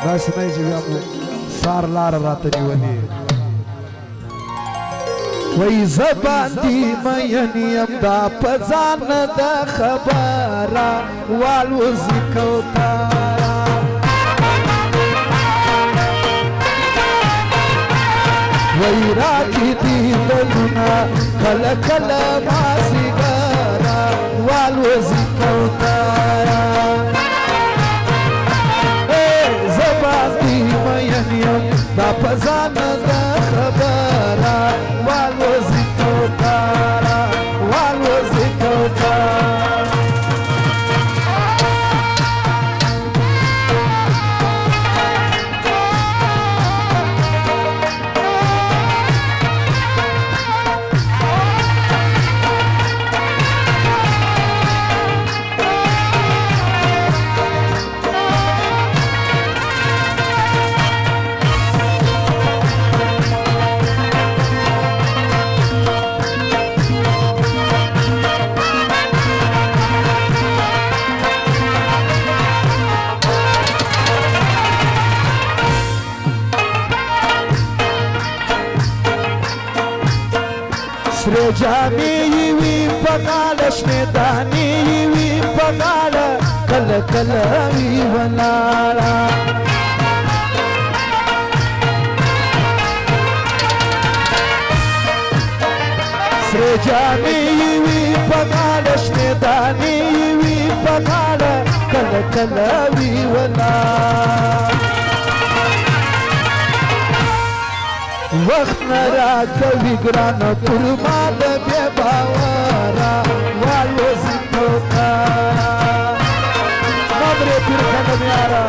داسې نه چې بیا مو سار لاره راته نیولې وای زه باندې مین یم دا په ځان نه ده خبره والوځي کوتره وای راکې دي دلونه کله کله مازدیګره والوځي کوتره زه باندې مین یم دا په ځان نه ده خبره والوځي کوتره والوځي کوتره سره جامې یې وي په غاړه شنې دانې یې وي په غاړه کله کله وي ولاړه سره جامې یې وي په غاړه شنې دانې یې وي په غاړه کله کله وي ولاړه وقت نه راکوي ګرانه پر ما د بې باوره والوځي کوتره مبرې پیرخانه یاره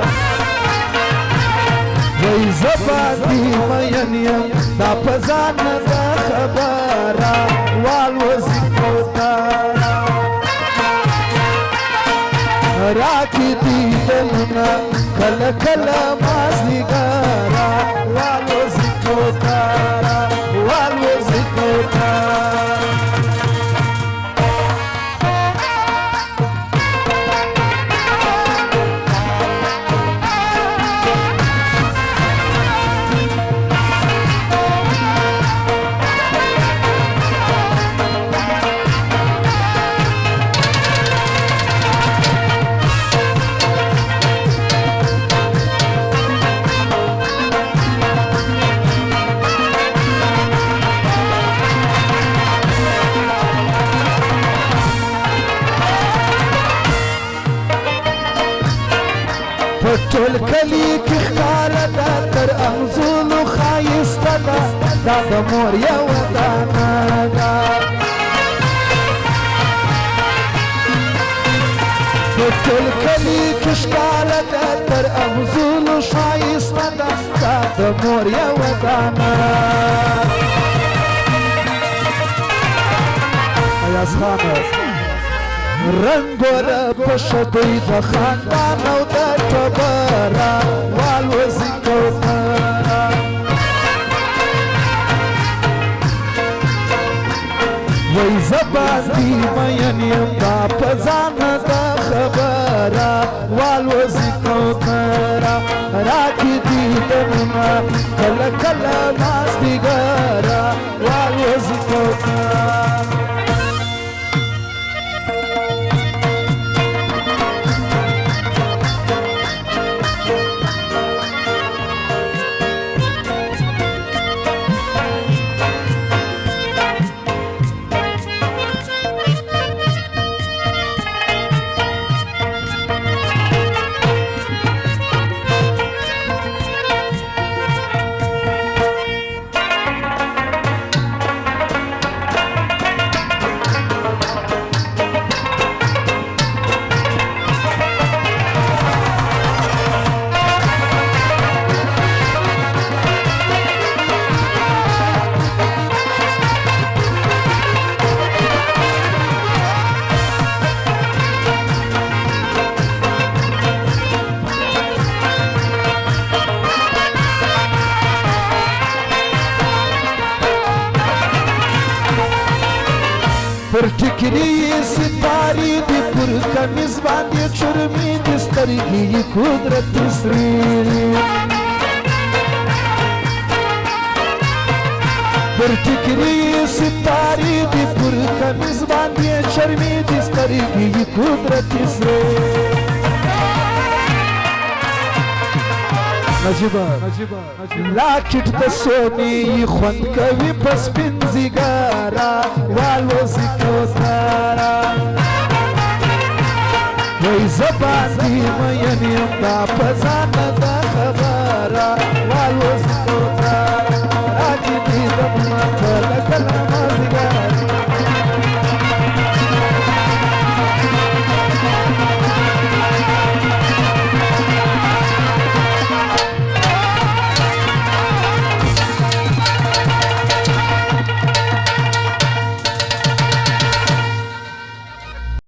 وای زه باندې مین یم دا په ځان نه ده خبره والوځي کوتره راکې دي دلونه کله کله مازدیګره والوځي کوتره والوځي کوتره ټول کلی کې ښکاره ده تر انځونو ښایسته ده دا د مور یوه دانه ده ټول کلی کې ښکاره ده تر انځونو ښایسته ده دا د مور یوه دانه ایاز خانه رنګوره په شدوی د خاندان او د ټبره والوځي کوتره وای زه باندې مین یم دا په ځان نه ده خبره والوځي کوتره راکې دي دلونه کله کله مازدیګره والوځي کوتره پر ټکري ستاري دي پر کمیز باندې چرمي دي سترګې قدرت سري پر ټیکري ستارې دي پر کمیز باندې چرمې دي سترګې یې قدرتي سرې نجیبه لاکټ د سوني خوند کوي په سپین ځیګاره والوځي کوتره وای زه باندې مین یم دا په ځان نه ده خبره والوځي